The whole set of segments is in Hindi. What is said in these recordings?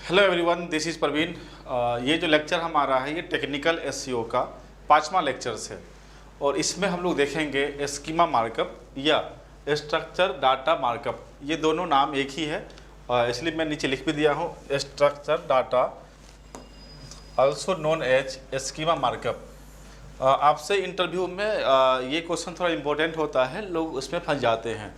Hello everyone, this is Praveen. ये जो लेक्चर हमारा है ये टेक्निकल एसईओ का 5वां लेक्चर्स है और इसमें हम लोग देखेंगे स्कीमा मार्कअप या स्ट्रक्चर डाटा मार्कअप। ये दोनों नाम एक ही है, इसलिए मैं नीचे लिख भी दिया हूँ structure data also known as schema markup. आपसे इंटरव्यू में ये क्वेश्चन थोड़ा इम्पोर्टेंट होता है, लोग उसमें फंस जाते हैं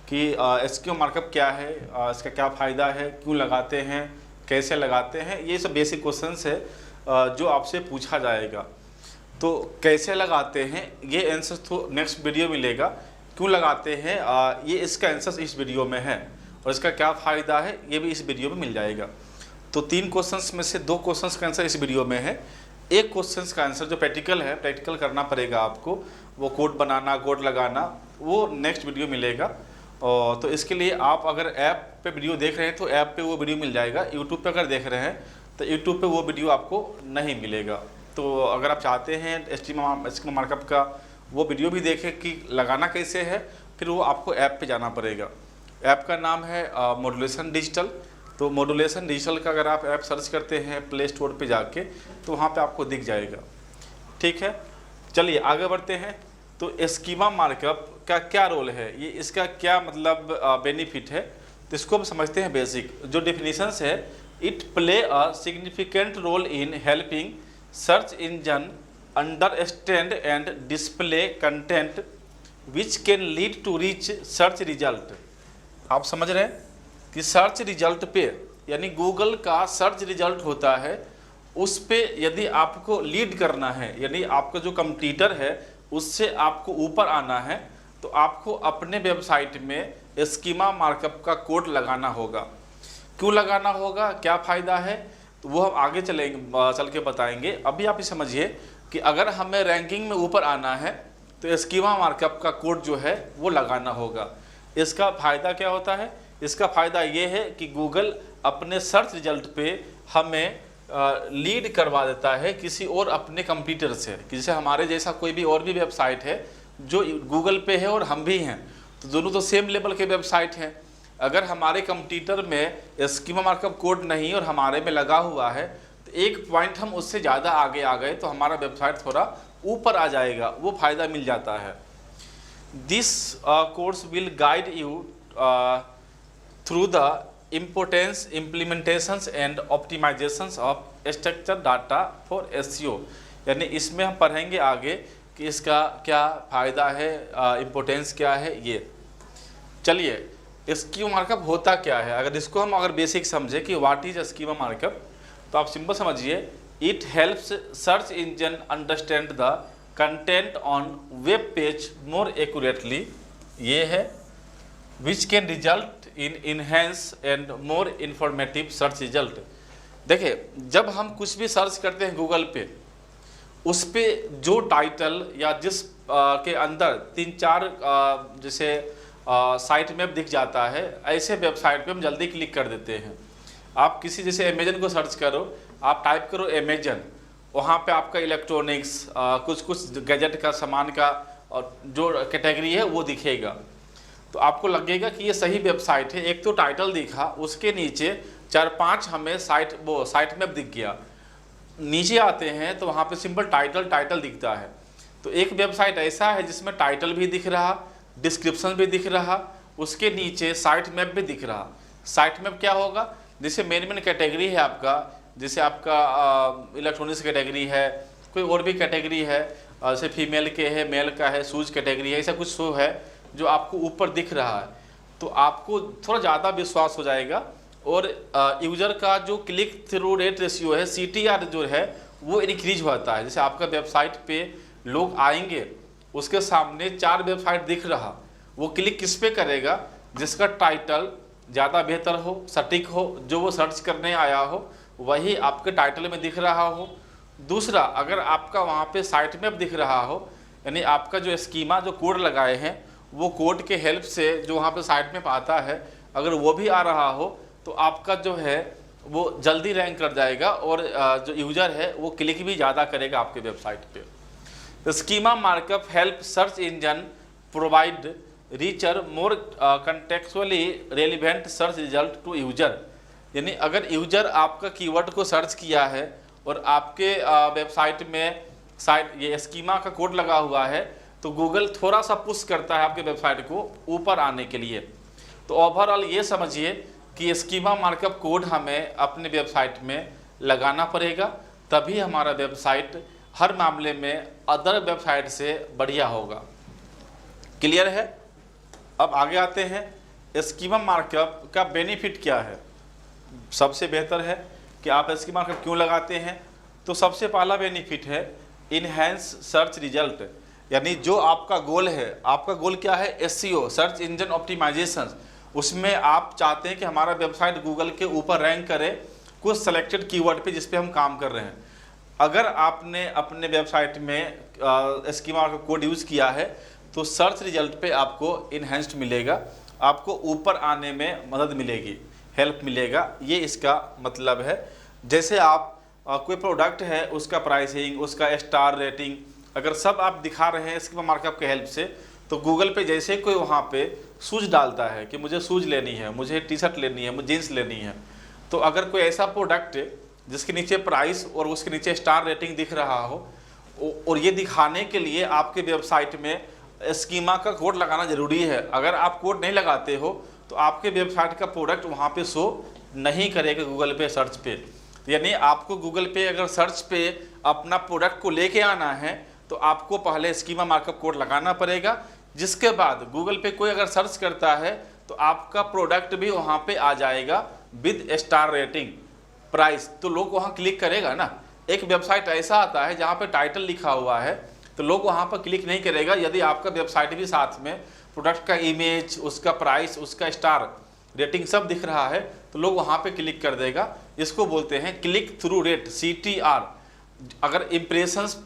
कि स्कीमा मार्कअप क्या है, इसका क्या फ़ायदा है, क्यों लगाते हैं, कैसे लगाते हैं। ये सब बेसिक क्वेश्चंस है जो आपसे पूछा जाएगा। तो कैसे लगाते हैं ये आंसर तो नेक्स्ट वीडियो मिलेगा, क्यों लगाते हैं ये इसका आंसर इस वीडियो में है और इसका क्या फ़ायदा है ये भी इस वीडियो में मिल जाएगा। तो 3 क्वेश्चंस में से 2 क्वेश्चंस का आंसर इस वीडियो में है। एक क्वेश्चंस का आंसर जो प्रैक्टिकल है, प्रैक्टिकल करना पड़ेगा आपको, वो कोड बनाना, कोड लगाना, वो नेक्स्ट वीडियो मिलेगा। और तो इसके लिए आप अगर ऐप पे वीडियो देख रहे हैं तो ऐप पे वो वीडियो मिल जाएगा। यूट्यूब पे अगर देख रहे हैं तो यूट्यूब पे वो वीडियो आपको नहीं मिलेगा। तो अगर आप चाहते हैं स्कीमा मार्कअप का वो वीडियो भी देखें कि लगाना कैसे है, फिर वो आपको ऐप पे जाना पड़ेगा। ऐप का नाम है मॉड्यूलेशन डिजिटल। तो मॉड्यूलेशन डिजिटल का अगर आप ऐप सर्च करते हैं प्ले स्टोर पर जाके तो वहाँ पर आपको दिख जाएगा। ठीक है, चलिए आगे बढ़ते हैं। तो स्कीमा मार्कअप का क्या रोल है, ये इसका क्या मतलब बेनिफिट है, तो इसको हम समझते हैं। बेसिक जो डेफिनेशंस है, it play a significant role in helping search engine understand and display content which can lead to reach search result. आप समझ रहे हैं कि सर्च रिजल्ट पे, यानी गूगल का सर्च रिजल्ट होता है, उस पे यदि आपको लीड करना है, यानी आपका जो कंपटीटर है उससे आपको ऊपर आना है, तो आपको अपने वेबसाइट में स्कीमा मार्कअप का कोड लगाना होगा। क्यों लगाना होगा, क्या फ़ायदा है, तो वो हम आगे चल के बताएंगे। अभी आप ये समझिए कि अगर हमें रैंकिंग में ऊपर आना है तो स्कीमा मार्कअप का कोड जो है वो लगाना होगा। इसका फ़ायदा क्या होता है, इसका फ़ायदा ये है कि गूगल अपने सर्च रिजल्ट पे हमें लीड करवा देता है किसी और अपने कंप्यूटर से। जैसे हमारे जैसा कोई भी और भी वेबसाइट है जो गूगल पे है और हम भी हैं, तो दोनों तो सेम लेवल के वेबसाइट हैं। अगर हमारे कंप्यूटर में स्कीमा मार्कअप कोड नहीं और हमारे में लगा हुआ है तो एक पॉइंट हम उससे ज़्यादा आगे आ गए तो हमारा वेबसाइट थोड़ा ऊपर आ जाएगा, वो फ़ायदा मिल जाता है। This course will guide you through the importance implementations and optimizations of structured data for SEO। यानी इसमें हम पढ़ेंगे आगे कि इसका क्या फ़ायदा है, इम्पोर्टेंस क्या है। ये चलिए स्कीमा मार्कअप होता क्या है, अगर इसको हम बेसिक समझे कि व्हाट इज स्कीमा मार्कअप, तो आप सिंपल समझिए, it helps search engine understand the content on web page more accurately. ये है which can result in enhance and more informative search result. देखिए, जब हम कुछ भी सर्च करते हैं गूगल पे, उस पे जो टाइटल या जिस के अंदर 3-4 जैसे साइट मैप दिख जाता है, ऐसे वेबसाइट पे हम जल्दी क्लिक कर देते हैं। आप किसी जैसे अमेजन को सर्च करो, आप टाइप करो अमेजन, वहाँ पे आपका इलेक्ट्रॉनिक्स कुछ गैजेट का सामान का जो कैटेगरी है वो दिखेगा, तो आपको लगेगा कि ये सही वेबसाइट है। एक तो टाइटल दिखा, उसके नीचे 4-5 हमें साइट मैप दिख गया। नीचे आते हैं तो वहाँ पे सिंपल टाइटल दिखता है। तो एक वेबसाइट ऐसा है जिसमें टाइटल भी दिख रहा, डिस्क्रिप्शन भी दिख रहा, उसके नीचे साइट मैप भी दिख रहा। साइट मैप क्या होगा, जैसे मेन कैटेगरी है आपका, जैसे आपका इलेक्ट्रॉनिक्स कैटेगरी है, कोई और भी कैटेगरी है, जैसे फीमेल के है, मेल का है, शूज़ कैटेगरी है, ऐसा कुछ शो है जो आपको ऊपर दिख रहा है, तो आपको थोड़ा ज़्यादा विश्वास हो जाएगा। और यूज़र का जो क्लिक थ्रू रेट रेशियो है, CTR जो है, वो इंक्रीज होता है। जैसे आपका वेबसाइट पे लोग आएंगे, उसके सामने 4 वेबसाइट दिख रहा, वो क्लिक किस पे करेगा, जिसका टाइटल ज़्यादा बेहतर हो, सटीक हो, जो वो सर्च करने आया हो वही आपके टाइटल में दिख रहा हो। दूसरा, अगर आपका वहाँ पे साइट मैप दिख रहा हो, यानी आपका जो स्कीमा जो कोड लगाए हैं वो कोड के हेल्प से जो वहाँ पे साइट में आता है, अगर वो भी आ रहा हो तो आपका जो है वो जल्दी रैंक कर जाएगा और जो यूज़र है वो क्लिक भी ज़्यादा करेगा आपके वेबसाइट पे। तो schema markup help search engine provide richer more contextually relevant search result to user. यानी अगर यूजर आपका कीवर्ड को सर्च किया है और आपके वेबसाइट में ये स्कीमा का कोड लगा हुआ है, तो गूगल थोड़ा सा पुश करता है आपके वेबसाइट को ऊपर आने के लिए। तो ओवरऑल ये समझिए कि स्कीमा मार्कअप कोड हमें अपने वेबसाइट में लगाना पड़ेगा, तभी हमारा वेबसाइट हर मामले में अदर वेबसाइट से बढ़िया होगा। क्लियर है? अब आगे आते हैं, स्कीमा मार्कअप का बेनिफिट क्या है। सबसे बेहतर है कि आप स्कीमा मार्कअप क्यों लगाते हैं। तो सबसे पहला बेनिफिट है इनहेंस सर्च रिजल्ट, यानी जो आपका गोल है, आपका गोल क्या है, एसईओ सर्च इंजन ऑप्टिमाइजेशन। उसमें आप चाहते हैं कि हमारा वेबसाइट गूगल के ऊपर रैंक करे कुछ सेलेक्टेड कीवर्ड पे जिस पे हम काम कर रहे हैं। अगर आपने अपने वेबसाइट में स्कीमा का कोड यूज़ किया है तो सर्च रिजल्ट पे आपको इनहेंस्ड मिलेगा, आपको ऊपर आने में मदद मिलेगी, हेल्प मिलेगा, ये इसका मतलब है। जैसे आप कोई प्रोडक्ट है, उसका प्राइसिंग, उसका स्टार रेटिंग अगर सब आप दिखा रहे हैं स्कीमा मार्कअप के हेल्प से, तो गूगल पे जैसे कोई वहाँ पे शूज़ डालता है कि मुझे शूज़ लेनी है, मुझे टी शर्ट लेनी है, मुझे जीन्स लेनी है, तो अगर कोई ऐसा प्रोडक्ट जिसके नीचे प्राइस और उसके नीचे स्टार रेटिंग दिख रहा हो, और ये दिखाने के लिए आपके वेबसाइट में स्कीमा का कोड लगाना ज़रूरी है। अगर आप कोड नहीं लगाते हो तो आपके वेबसाइट का प्रोडक्ट वहाँ पे शो नहीं करेगा गूगल पे सर्च पे। यानी आपको गूगल पे अगर सर्च पे अपना प्रोडक्ट को लेके आना है तो आपको पहले स्कीमा मार्कअप कोड लगाना पड़ेगा, जिसके बाद गूगल पे कोई अगर सर्च करता है तो आपका प्रोडक्ट भी वहाँ पे आ जाएगा विद स्टार रेटिंग, प्राइस, तो लोग वहाँ क्लिक करेगा ना। एक वेबसाइट ऐसा आता है जहाँ पे टाइटल लिखा हुआ है तो लोग वहाँ पर क्लिक नहीं करेगा। यदि आपका वेबसाइट भी साथ में प्रोडक्ट का इमेज, उसका प्राइस, उसका स्टार रेटिंग सब दिख रहा है तो लोग वहाँ पे क्लिक कर देगा। इसको बोलते हैं क्लिक थ्रू रेट, CTR। अगर इम्प्रेशंस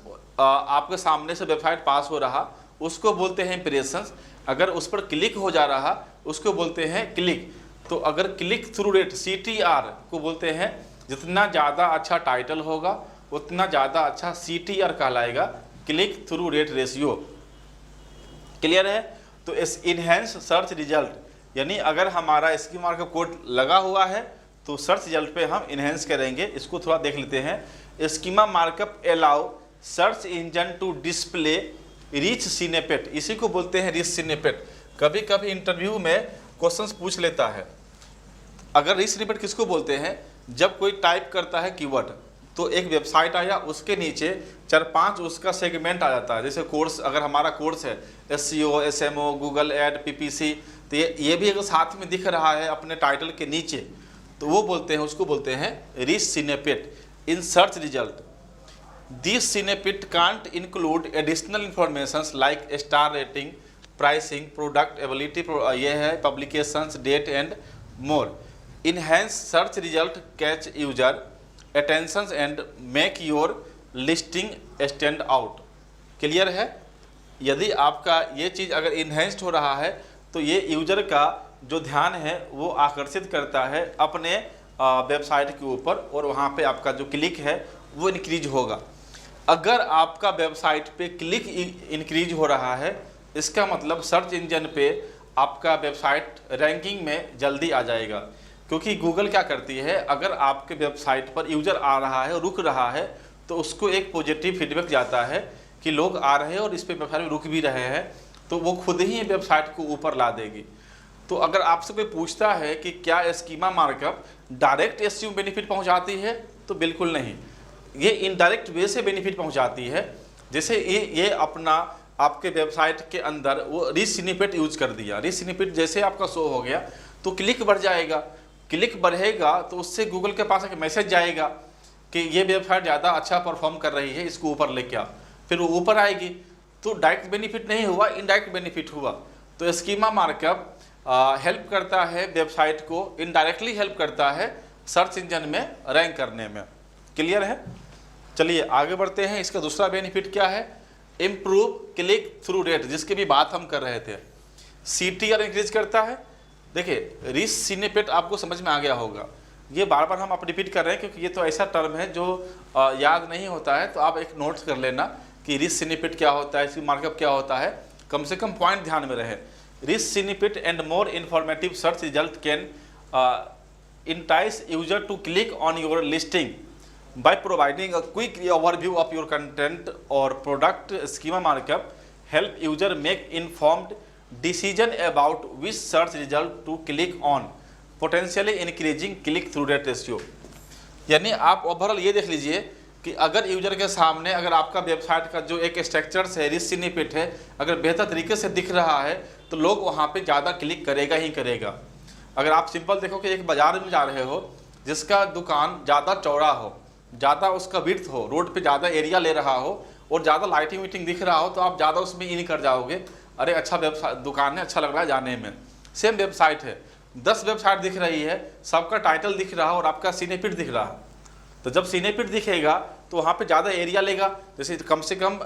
आपके सामने से वेबसाइट पास हो रहा उसको बोलते हैं इम्प्रेशंस, अगर उस पर क्लिक हो जा रहा उसको बोलते हैं क्लिक। तो अगर क्लिक थ्रू रेट CTR को बोलते हैं, जितना ज़्यादा अच्छा टाइटल होगा उतना ज़्यादा अच्छा CTR कहलाएगा, click through rate ratio. Clear है? तो इस इनहेंस सर्च रिजल्ट, यानी अगर हमारा स्कीमा मार्कअप कोड लगा हुआ है तो सर्च रिजल्ट पे हम इनहेंस करेंगे। इसको थोड़ा देख लेते हैं। Schema markup allow search engine to display rich snippet, इसी को बोलते हैं रिच स्निपेट। कभी कभी इंटरव्यू में क्वेश्चंस पूछ लेता है। अगर रिच स्निपेट किसको बोलते हैं, जब कोई टाइप करता है कीवर्ड तो एक वेबसाइट आया, उसके नीचे 4-5 उसका सेगमेंट आ जाता है। जैसे कोर्स, अगर हमारा कोर्स है SEO, SMO, Google ad, PPC, तो ये भी अगर साथ में दिख रहा है अपने टाइटल के नीचे, तो वो बोलते हैं, उसको बोलते हैं rich snippet in search result. This snippet can't include additional information like star rating, pricing, product ability, ये है publications, date and more. Enhance search result catch user attention and make your listing stand out. Clear है? यदि आपका ये चीज़ अगर इन्हेंस्ड हो रहा है तो ये यूजर का जो ध्यान है वो आकर्षित करता है अपने वेबसाइट के ऊपर, और वहाँ पे आपका जो क्लिक है वो इंक्रीज होगा। अगर आपका वेबसाइट पे क्लिक इंक्रीज हो रहा है, इसका मतलब सर्च इंजन पे आपका वेबसाइट रैंकिंग में जल्दी आ जाएगा। क्योंकि गूगल क्या करती है, अगर आपके वेबसाइट पर यूज़र आ रहा है और रुक रहा है तो उसको एक पॉजिटिव फीडबैक जाता है कि लोग आ रहे हैं और इस पे वेबसाइट में रुक भी रहे हैं, तो वो खुद ही वेबसाइट को ऊपर ला देगी। तो अगर आपसे कोई पूछता है कि क्या schema markup direct SEO benefit पहुंचाती है, तो बिल्कुल नहीं, ये इनडायरेक्ट वे से बेनिफिट पहुंचाती है। जैसे ये अपना आपके वेबसाइट के अंदर वो रिच स्निपेट यूज कर दिया, रिच स्निपेट जैसे आपका शो हो गया तो क्लिक बढ़ जाएगा, क्लिक बढ़ेगा तो उससे गूगल के पास एक मैसेज जाएगा कि ये वेबसाइट ज़्यादा अच्छा परफॉर्म कर रही है, इसको ऊपर लेके आ, फिर वो ऊपर आएगी। तो डायरेक्ट बेनिफिट नहीं हुआ, इनडायरेक्ट बेनिफिट हुआ। तो स्कीमा मार्कअप हेल्प करता है वेबसाइट को, इनडायरेक्टली हेल्प करता है सर्च इंजन में रैंक करने में। क्लियर है? चलिए आगे बढ़ते हैं। इसका दूसरा बेनिफिट क्या है, इम्प्रूव क्लिक थ्रू रेट, जिसकी भी बात हम कर रहे थे। CTR इंक्रीज करता है। देखिए रिच स्निपेट आपको समझ में आ गया होगा, ये बार बार हम आप रिपीट कर रहे हैं क्योंकि ये तो ऐसा टर्म है जो याद नहीं होता है, तो आप एक नोट कर लेना कि रिच स्निपेट क्या होता है, इसकी मार्कअप क्या होता है, कम से कम पॉइंट ध्यान में रहे। Rich snippet and more informative search result can entice user to click on your listing by providing a quick overview of your content or product. Schema markup help user make informed decision about which search result to click on, potentially increasing click through rate ratio। यानी आप ओवरऑल ये देख लीजिए कि अगर यूजर के सामने अगर आपका वेबसाइट का जो एक स्ट्रक्चर है, रिच स्निपेट है, अगर बेहतर तरीके से दिख रहा है तो लोग वहाँ पे ज़्यादा क्लिक करेगा ही करेगा। अगर आप सिंपल देखो कि एक बाज़ार में जा रहे हो जिसका दुकान ज़्यादा चौड़ा हो, ज़्यादा उसका विड्थ हो, रोड पे ज़्यादा एरिया ले रहा हो और ज़्यादा लाइटिंग वीटिंग दिख रहा हो, तो आप ज़्यादा उसमें इन कर जाओगे, अरे अच्छा वेबसाइट दुकान है, अच्छा लग रहा है जाने में। सेम वेबसाइट है, 10 वेबसाइट दिख रही है, सबका टाइटल दिख रहा है और आपका स्निपेट दिख रहा है, तो जब स्निपेट दिखेगा तो वहाँ पे ज़्यादा एरिया लेगा। जैसे कम से कम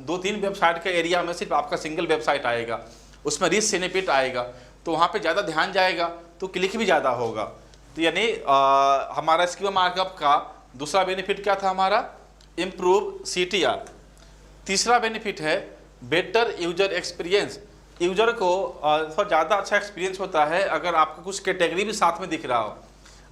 2-3 वेबसाइट के एरिया में सिर्फ आपका सिंगल वेबसाइट आएगा, उसमें रिच स्निपेट आएगा, तो वहाँ पे ज़्यादा ध्यान जाएगा, तो क्लिक भी ज़्यादा होगा। तो यानी हमारा स्कीमा मार्कअप का दूसरा बेनिफिट क्या था हमारा, इम्प्रूव CTR। तीसरा बेनिफिट है बेटर यूजर एक्सपीरियंस। यूजर को थोड़ा ज़्यादा अच्छा एक्सपीरियंस होता है अगर आपको कुछ कैटेगरी भी साथ में दिख रहा हो।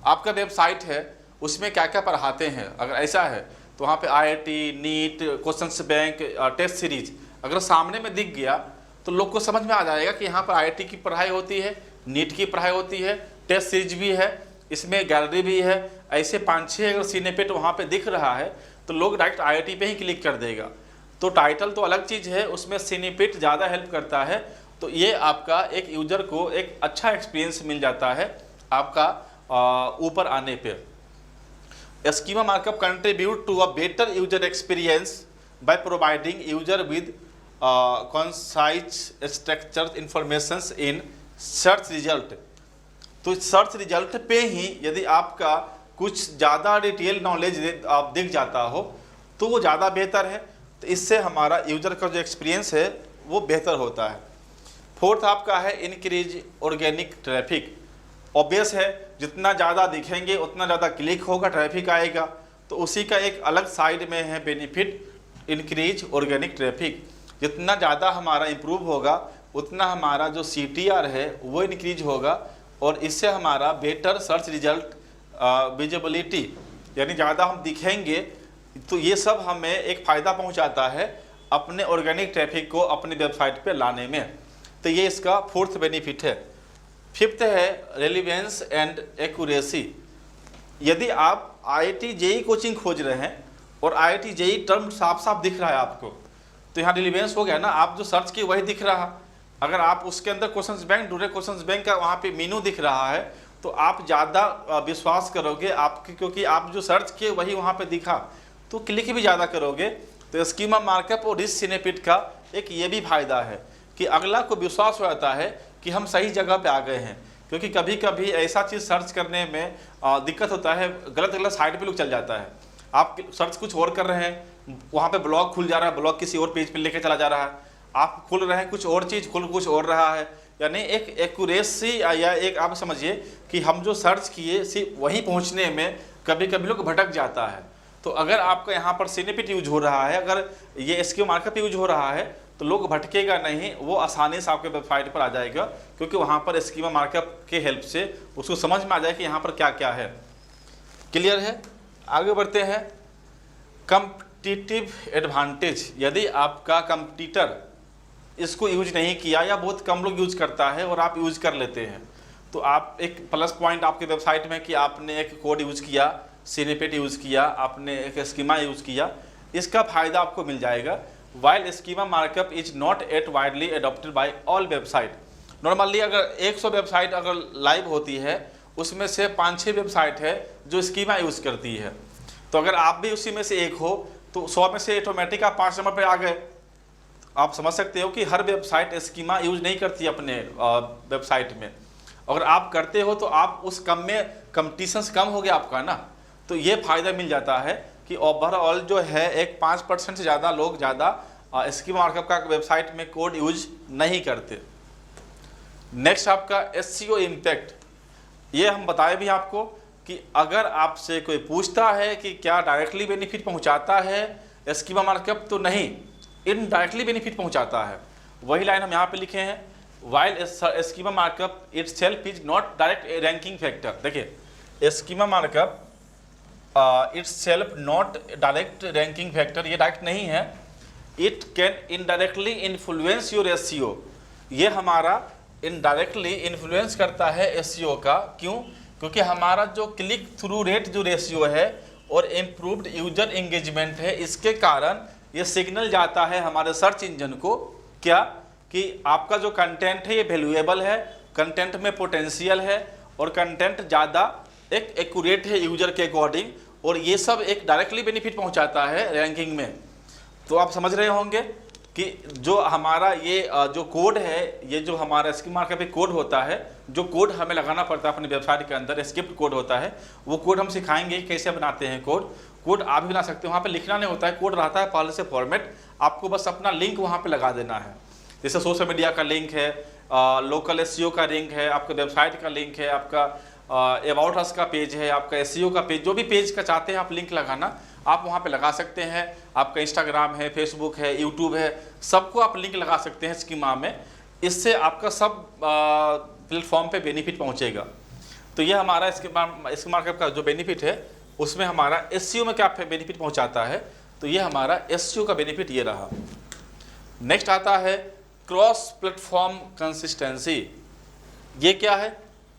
आपका वेबसाइट है, उसमें क्या क्या पढ़ाते हैं, अगर ऐसा है तो वहाँ पे IIT, NEET, questions bank, test series अगर सामने में दिख गया तो लोग को समझ में आ जाएगा कि यहाँ पर IIT की पढ़ाई होती है, नीट की पढ़ाई होती है, टेस्ट सीरीज भी है, इसमें गैलरी भी है। ऐसे 5-6 अगर स्निपेट वहाँ पे दिख रहा है तो लोग डायरेक्ट IIT पे ही क्लिक कर देगा। तो टाइटल तो अलग चीज़ है, उसमें स्निपेट ज़्यादा हेल्प करता है। तो ये आपका एक यूज़र को एक अच्छा एक्सपीरियंस मिल जाता है आपका ऊपर आने पे। Schema markup contribute to a better user experience by providing user with concise structured informations in search result। तो सर्च रिजल्ट पे ही यदि आपका कुछ ज़्यादा डिटेल नॉलेज आप दिख जाता हो तो वो ज़्यादा बेहतर है, तो इससे हमारा यूज़र का जो एक्सपीरियंस है वो बेहतर होता है। फोर्थ आपका है इंक्रीज ऑर्गेनिक ट्रैफिक। ऑब्वियस है, जितना ज़्यादा दिखेंगे उतना ज़्यादा क्लिक होगा, ट्रैफिक आएगा, तो उसी का एक अलग साइड में है बेनिफिट, इंक्रीज ऑर्गेनिक ट्रैफिक। जितना ज़्यादा हमारा इम्प्रूव होगा उतना हमारा जो CTR है वो इंक्रीज होगा और इससे हमारा बेटर सर्च रिजल्ट विजिबिलिटी, यानी ज़्यादा हम दिखेंगे, तो ये सब हमें एक फ़ायदा पहुंचाता है अपने ऑर्गेनिक ट्रैफिक को अपने वेबसाइट पे लाने में। तो ये इसका फोर्थ बेनिफिट है। फिफ्थ है रेलिवेंस एंड एक्यूरेसी। यदि आप IIT JEE कोचिंग खोज रहे हैं और IIT JEE टर्म साफ साफ दिख रहा है आपको, तो यहाँ रिलीवेंस हो गया ना, आप जो सर्च किए वही दिख रहा। अगर आप उसके अंदर क्वेश्चंस बैंक ढूंढे, क्वेश्चंस बैंक का वहाँ पे मेनू दिख रहा है, तो आप ज़्यादा विश्वास करोगे आपके, क्योंकि आप जो सर्च किए वही वहाँ पे दिखा, तो क्लिक भी ज़्यादा करोगे। तो स्कीमा मार्कअप और रिच स्निपेट का एक ये भी फायदा है कि अगला को विश्वास हो जाता है कि हम सही जगह पे आ गए हैं। क्योंकि कभी कभी ऐसा चीज़ सर्च करने में दिक्कत होता है, गलत गलत साइट पे लोग चल जाता है। आप सर्च कुछ और कर रहे हैं, वहाँ पे ब्लॉग खुल जा रहा है, ब्लॉग किसी और पेज पे लेके चला जा रहा है, आप खुल रहे हैं कुछ और चीज़, खुल कुछ और रहा है। यानी एक एक्यूरेसी या एक आप समझिए कि हम जो सर्च किए सिर्फ वहीं पहुँचने में कभी कभी लोग भटक जाता है। तो अगर आपका यहाँ पर स्निपेट यूज हो रहा है, अगर ये स्कीमा मार्कअप यूज हो रहा है, तो लोग भटकेगा नहीं, वो आसानी से आपके वेबसाइट पर आ जाएगा, क्योंकि वहाँ पर स्कीमा मार्कअप के हेल्प से उसको समझ में आ जाए कि यहाँ पर क्या क्या है। क्लियर है? आगे बढ़ते हैं। Competitive advantage. यदि आपका कंपटीटर इसको यूज नहीं किया या बहुत कम लोग यूज करता है और आप यूज कर लेते हैं, तो आप एक प्लस पॉइंट आपके वेबसाइट में कि आपने एक कोड यूज किया, स्निपेट यूज किया, आपने एक स्कीमा यूज किया, इसका फायदा आपको मिल जाएगा। While schema markup is not yet widely adopted by all website। Normally अगर 100 वेबसाइट अगर लाइव होती है, उसमें से 5-6 वेबसाइट है जो स्कीमा यूज़ करती है। तो अगर आप भी उसी में से एक हो तो 100 में से ऑटोमेटिक आप 5 नंबर पे आ गए। आप समझ सकते हो कि हर वेबसाइट स्कीमा यूज नहीं करती अपने वेबसाइट में। अगर आप करते हो तो आप उस कम में कंपटीशंस कम हो गया आपका ना, तो ये फ़ायदा मिल जाता है कि ओवरऑल जो है एक 5% से ज़्यादा लोग ज़्यादा स्कीमा मार्कअप का वेबसाइट में कोड यूज नहीं करते। नेक्स्ट आपका SEO इम्पैक्ट। ये हम बताए भी आपको कि अगर आपसे कोई पूछता है कि क्या डायरेक्टली बेनिफिट पहुंचाता है स्कीमा मार्कअप, तो नहीं, इनडायरेक्टली बेनिफिट पहुंचाता है। वही लाइन हम यहाँ पे लिखे हैं, while schema markup itself is not direct ranking factor. देखिए schema markup itself not direct ranking factor, ये डायरेक्ट नहीं है। It can indirectly influence your SEO, ये हमारा इनडायरेक्टली इन्फ्लुएंस करता है एसईओ का। क्यों? क्योंकि हमारा जो क्लिक थ्रू रेट जो रेशियो है और इम्प्रूव्ड यूजर एंगेजमेंट है, इसके कारण ये सिग्नल जाता है हमारे सर्च इंजन को, क्या कि आपका जो कंटेंट है ये वैल्यूएबल है, कंटेंट में पोटेंशियल है और कंटेंट ज़्यादा एक एक्यूरेट है यूजर के अकॉर्डिंग, और ये सब एक डायरेक्टली बेनिफिट पहुंचाता है रैंकिंग में। तो आप समझ रहे होंगे कि जो हमारा ये जो कोड है, ये जो हमारा स्कीमा मार्कअप का कोड होता है, जो कोड हमें लगाना पड़ता है अपने वेबसाइट के अंदर, स्क्रिप्ट कोड होता है, वो कोड हम सिखाएंगे कैसे बनाते हैं। कोड आप भी बना सकते हो, वहाँ पे लिखना नहीं होता है, कोड रहता है पहले से फॉर्मेट, आपको बस अपना लिंक वहाँ पे लगा देना है। जैसे सोशल मीडिया का लिंक है, लोकल एसईओ का लिंक है, आपका वेबसाइट का लिंक है, आपका अबाउट अस का पेज है, आपका एसईओ का पेज, जो भी पेज का चाहते हैं आप लिंक लगाना, आप वहाँ पे लगा सकते हैं। आपका इंस्टाग्राम है, फेसबुक है, यूट्यूब है, सबको आप लिंक लगा सकते हैं स्कीमा में। इससे आपका सब प्लेटफॉर्म पे बेनिफिट पहुँचेगा। तो ये हमारा स्कीमा मार्कअप का जो बेनिफिट है, उसमें हमारा एसईओ में क्या बेनिफिट पहुँचाता है। तो ये हमारा एसईओ का बेनिफिट ये रहा। नेक्स्ट आता है क्रॉस प्लेटफॉर्म कंसिस्टेंसी। ये क्या है?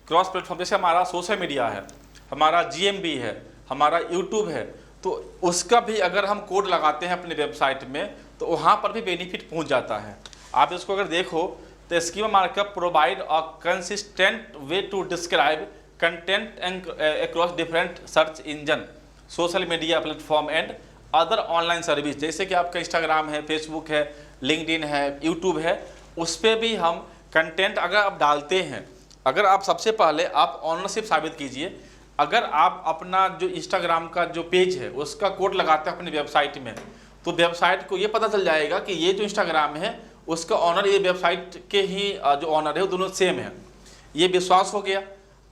क्रॉस प्लेटफॉर्म, जैसे हमारा सोशल मीडिया है, हमारा जीएमबी है, हमारा यूट्यूब है, तो उसका भी अगर हम कोड लगाते हैं अपने वेबसाइट में तो वहाँ पर भी बेनिफिट पहुँच जाता है। आप इसको अगर देखो तो schema markup provide a consistent way to describe content across different search engine, social media platform and other online service. जैसे कि आपका इंस्टाग्राम है, फेसबुक है, लिंक्डइन है, यूट्यूब है, उस पर भी हम कंटेंट अगर आप डालते हैं, अगर आप सबसे पहले आप ऑनरशिप साबित कीजिए। अगर आप अपना जो इंस्टाग्राम का जो पेज है उसका कोड लगाते हैं अपनी वेबसाइट में, तो वेबसाइट को ये पता चल जाएगा कि ये जो इंस्टाग्राम है उसका ऑनर ये वेबसाइट के ही जो ऑनर है वो दोनों सेम है, ये विश्वास हो गया।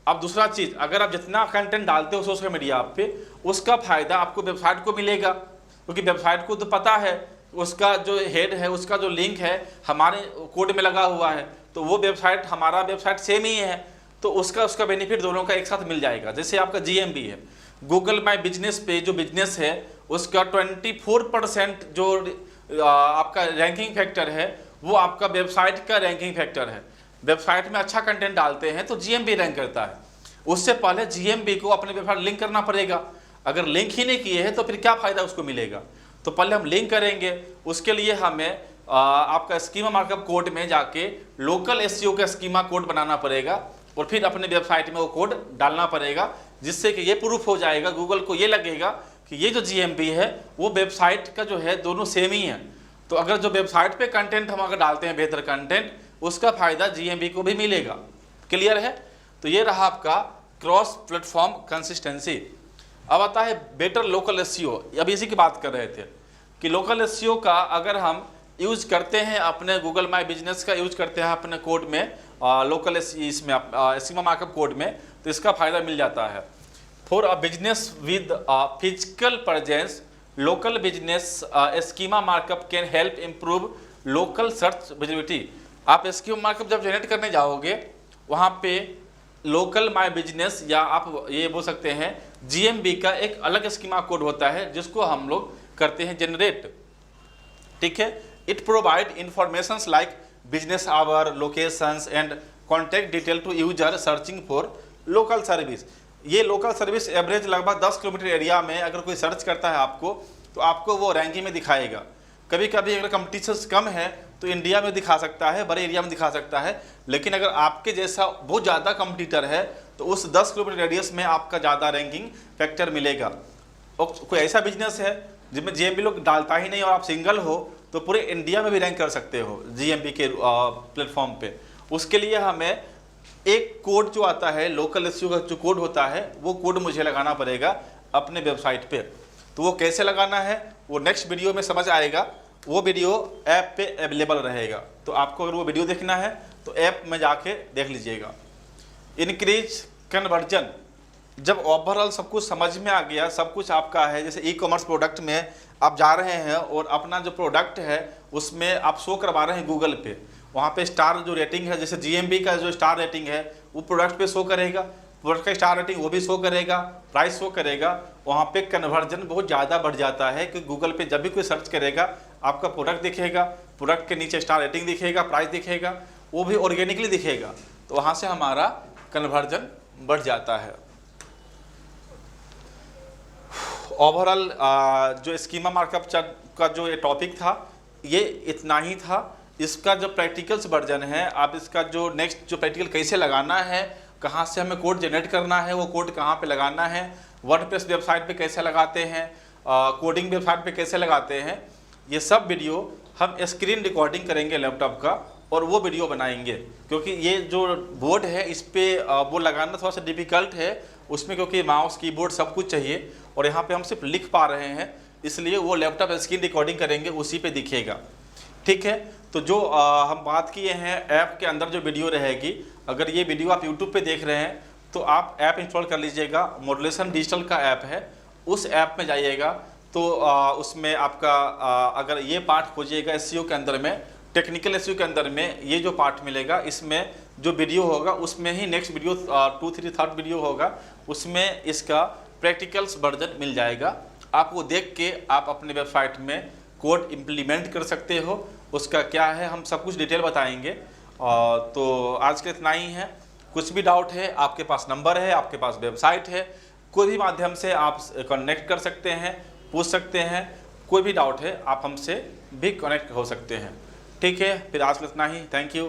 अब दूसरा चीज़, अगर आप जितना कंटेंट डालते हो सोशल मीडिया आप पे, उसका फ़ायदा आपको वेबसाइट को मिलेगा, क्योंकि वेबसाइट को तो पता है उसका जो हेड है, उसका जो लिंक है हमारे कोड में लगा हुआ है, तो वो वेबसाइट हमारा वेबसाइट सेम ही है, तो उसका बेनिफिट दोनों का एक साथ मिल जाएगा। जैसे आपका जीएमबी है, गूगल माई बिजनेस पे जो बिजनेस है उसका 24% जो आपका रैंकिंग फैक्टर है वो आपका वेबसाइट का रैंकिंग फैक्टर है। वेबसाइट में अच्छा कंटेंट डालते हैं तो जीएमबी रैंक करता है। उससे पहले जीएमबी को अपने वेबसाइट लिंक करना पड़ेगा। अगर लिंक ही नहीं किए हैं तो फिर क्या फ़ायदा उसको मिलेगा। तो पहले हम लिंक करेंगे, उसके लिए हमें आपका स्कीमा मार्कअप कोड में जाके लोकल एसईओ का स्कीमा कोड बनाना पड़ेगा और फिर अपने वेबसाइट में वो कोड डालना पड़ेगा, जिससे कि ये प्रूफ हो जाएगा, गूगल को ये लगेगा कि ये जो जीएमबी है वो वेबसाइट का जो है दोनों सेम ही है। तो अगर जो वेबसाइट पे कंटेंट हम अगर डालते हैं बेहतर कंटेंट, उसका फ़ायदा जीएमबी को भी मिलेगा। क्लियर है? तो ये रहा आपका क्रॉस प्लेटफॉर्म कंसिस्टेंसी। अब आता है बेटर लोकल एसईओ। अब इसी की बात कर रहे थे कि लोकल एसईओ का अगर हम यूज करते हैं अपने गूगल माई बिजनेस का यूज करते हैं अपने कोड में, लोकल इसमें स्कीमा मार्कअप कोड में, तो इसका फ़ायदा मिल जाता है। For a business with physical presence, local business schema markup can help improve local search visibility. आप स्कीमा मार्कअप जब जनरेट करने जाओगे वहाँ पे लोकल माई बिजनेस या आप ये बोल सकते हैं जीएमबी का एक अलग स्कीमा कोड होता है जिसको हम लोग करते हैं जनरेट। ठीक है? It provide informations like business hour, locations and contact detail to user searching for local service. ये लोकल सर्विस एवरेज लगभग 10 किलोमीटर एरिया में अगर कोई सर्च करता है आपको, तो आपको वो रैंकिंग में दिखाएगा। कभी कभी अगर कंपटीशन कम है तो इंडिया में दिखा सकता है, बड़े एरिया में दिखा सकता है, लेकिन अगर आपके जैसा बहुत ज़्यादा कंपटीटर है तो उस 10 किलोमीटर रेडियस में आपका ज़्यादा रैंकिंग फैक्टर मिलेगा। और कोई ऐसा बिजनेस है जिसमें जीएमबी लोग डालता ही नहीं और आप सिंगल हो, तो पूरे इंडिया में भी रैंक कर सकते हो जीएमबी के प्लेटफॉर्म पे। उसके लिए हमें एक कोड जो आता है लोकल एसईओ का जो कोड होता है, वो कोड मुझे लगाना पड़ेगा अपने वेबसाइट पे। तो वो कैसे लगाना है वो नेक्स्ट वीडियो में समझ आएगा। वो वीडियो ऐप पे अवेलेबल रहेगा, तो आपको अगर वो वीडियो देखना है तो ऐप में जाके देख लीजिएगा। इनक्रीज कन्वर्जन, जब ओवरऑल सब कुछ समझ में आ गया, सब कुछ आपका है, जैसे ई कॉमर्स प्रोडक्ट में आप जा रहे हैं और अपना जो प्रोडक्ट है उसमें आप शो करवा रहे हैं गूगल पे, वहाँ पे स्टार जो रेटिंग है, जैसे जीएमबी का जो स्टार रेटिंग है वो प्रोडक्ट पे शो करेगा। प्रोडक्ट का स्टार रेटिंग वो भी शो करेगा, प्राइस शो करेगा। वहाँ पे कन्वर्जन बहुत ज़्यादा बढ़ जाता है कि गूगल पे जब भी कोई सर्च करेगा आपका प्रोडक्ट दिखेगा, प्रोडक्ट के नीचे स्टार रेटिंग दिखेगा, प्राइस दिखेगा, वो भी ऑर्गेनिकली दिखेगा, तो वहाँ से हमारा कन्वर्जन बढ़ जाता है। ओवरऑल जो स्कीमा मार्कअप का जो ये टॉपिक था ये इतना ही था। इसका जो प्रैक्टिकल्स वर्जन है, आप इसका जो नेक्स्ट जो प्रैक्टिकल कैसे लगाना है, कहाँ से हमें कोड जनरेट करना है, वो कोड कहाँ पे लगाना है, वर्डप्रेस वेबसाइट पे कैसे लगाते हैं, कोडिंग वेबसाइट पे कैसे लगाते हैं, ये सब वीडियो हम स्क्रीन रिकॉर्डिंग करेंगे लैपटॉप का और वो वीडियो बनाएंगे। क्योंकि ये जो बोर्ड है इस पर वो लगाना थोड़ा सा डिफ़िकल्ट है उसमें, क्योंकि माउस कीबोर्ड सब कुछ चाहिए और यहाँ पे हम सिर्फ लिख पा रहे हैं, इसलिए वो लैपटॉप स्क्रीन रिकॉर्डिंग करेंगे उसी पे दिखेगा। ठीक है, तो जो हम बात किए हैं ऐप के अंदर जो वीडियो रहेगी, अगर ये वीडियो आप यूट्यूब पे देख रहे हैं तो आप ऐप इंस्टॉल कर लीजिएगा। मॉड्यूलेशन डिजिटल का ऐप है, उस ऐप में जाइएगा तो उसमें आपका अगर ये पार्ट खोजिएगा एसईओ के अंदर में, टेक्निकल एसईओ के अंदर में ये जो पार्ट मिलेगा, इसमें जो वीडियो होगा उसमें ही नेक्स्ट वीडियो 2-3 वीडियो होगा, उसमें इसका प्रैक्टिकल्स वर्जन मिल जाएगा। आप वो देख के आप अपने वेबसाइट में कोड इम्प्लीमेंट कर सकते हो। उसका क्या है हम सब कुछ डिटेल बताएंगे। तो आज के इतना ही है। कुछ भी डाउट है, आपके पास नंबर है, आपके पास वेबसाइट है, कोई भी माध्यम से आप कनेक्ट कर सकते हैं, पूछ सकते हैं। कोई भी डाउट है आप हमसे भी कनेक्ट हो सकते हैं। ठीक है, फिर आज के इतना ही। Thank you.